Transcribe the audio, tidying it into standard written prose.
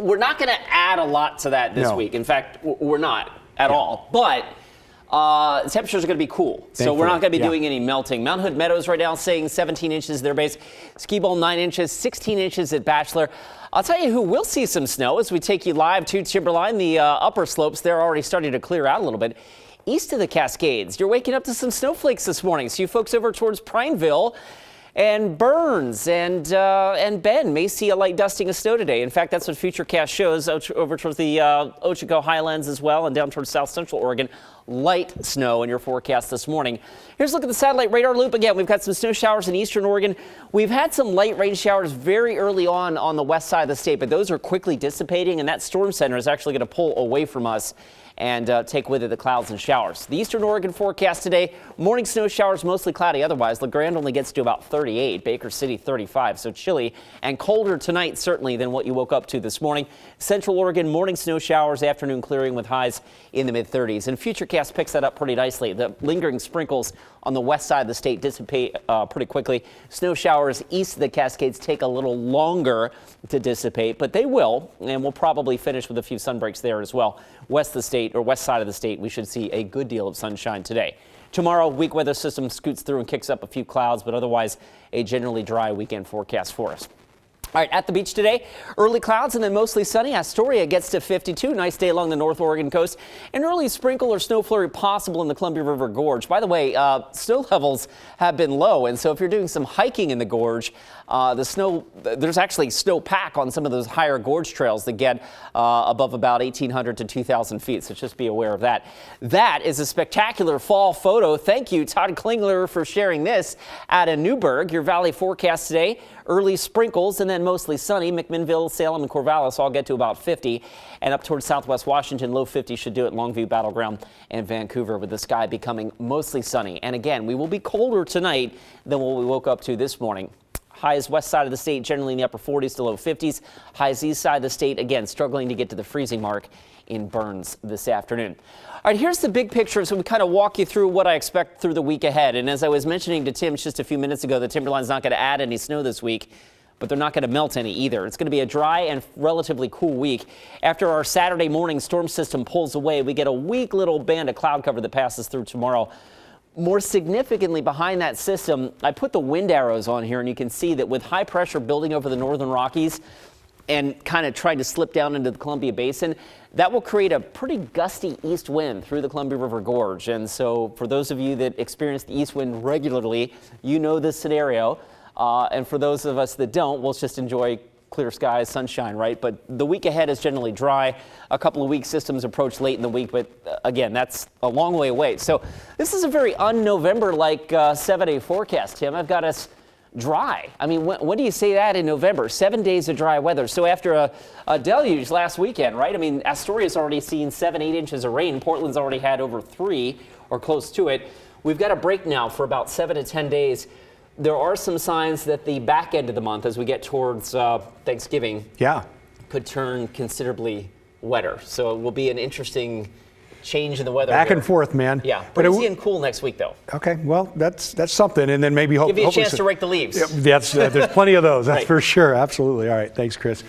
we're not going to add a lot to that this week. In fact, we're not at all. But temperatures are going to be cool, so we're not going to be doing any melting. Mount Hood Meadows right now saying 17 inches their base. Ski Bowl 9 inches, 16 inches at Bachelor. I'll tell you who will see some snow as we take you live to Timberline. The upper slopes, they're already starting to clear out a little bit. East of the Cascades, you're waking up to some snowflakes this morning. So you folks over towards Prineville and Burns and Bend may see a light dusting of snow today. In fact, that's what Futurecast shows over towards the Ochoco Highlands as well and down towards South Central Oregon. Light snow in your forecast this morning. Here's a look at the satellite radar loop. Again, we've got some snow showers in eastern Oregon. We've had some light rain showers very early on the west side of the state, but those are quickly dissipating, and that storm center is actually going to pull away from us and take with it the clouds and showers. The eastern Oregon forecast today, morning snow showers, mostly cloudy otherwise. LeGrand only gets to about 38, Baker City 35, so chilly and colder tonight certainly than what you woke up to this morning. Central Oregon, morning snow showers, afternoon clearing with highs in the mid-30s. And Futurecast picks that up pretty nicely. The lingering sprinkles on the west side of the state dissipate pretty quickly. Snow showers east of the Cascades take a little longer to dissipate, but they will, and we'll probably finish with a few sunbreaks there as well. West of the state, or west side of the state, we should see a good deal of sunshine today. Tomorrow, weak weather system scoots through and kicks up a few clouds, but otherwise a generally dry weekend forecast for us. All right, at the beach today, early clouds and then mostly sunny. Astoria gets to 52. Nice day along the North Oregon coast. An early sprinkle or snow flurry possible in the Columbia River Gorge. By the way, snow levels have been low, and so if you're doing some hiking in the gorge, there's actually snowpack on some of those higher gorge trails that get above about 1,800 to 2,000 feet, so just be aware of that. That is a spectacular fall photo. Thank you, Todd Klingler, for sharing this out of Newburgh. Your valley forecast today, early sprinkles and then mostly sunny. McMinnville, Salem, and Corvallis all get to about 50, and up towards southwest Washington, low 50 should do it. Longview, Battleground, and Vancouver, with the sky becoming mostly sunny. And again, we will be colder tonight than what we woke up to this morning. Highs west side of the state generally in the upper 40s to low 50s. Highs east side of the state, again, struggling to get to the freezing mark in Burns this afternoon. All right, here's the big picture, so we kind of walk you through what I expect through the week ahead. And as I was mentioning to Tim just a few minutes ago, the Timberline's not going to add any snow this week, but they're not going to melt any either. It's going to be a dry and relatively cool week. After our Saturday morning storm system pulls away, we get a weak little band of cloud cover that passes through tomorrow. More significantly behind that system, I put the wind arrows on here, and you can see that with high pressure building over the northern Rockies and kind of trying to slip down into the Columbia Basin, that will create a pretty gusty east wind through the Columbia River Gorge. And so for those of you that experience the east wind regularly, you know this scenario. And for those of us that don't, we'll just enjoy clear skies, sunshine, right? But the week ahead is generally dry. A couple of weak systems approach late in the week, but again, that's a long way away. So this is a very un-November-like 7-day forecast, Tim. I've got us dry. I mean, when do you say that in November? 7 days of dry weather. So after a deluge last weekend, right? I mean, Astoria's already seen 7-8 inches of rain. Portland's already had over 3 or close to it. We've got a break now for about 7 to 10 days. There are some signs that the back end of the month, as we get towards Thanksgiving, could turn considerably wetter. So it will be an interesting change in the weather. Back and forth, man. Yeah, breezy and cool next week, though. Okay, well, that's something, and then maybe give you a chance to rake the leaves. Yeah, there's plenty of those, that's right. For sure. Absolutely. All right, thanks, Chris.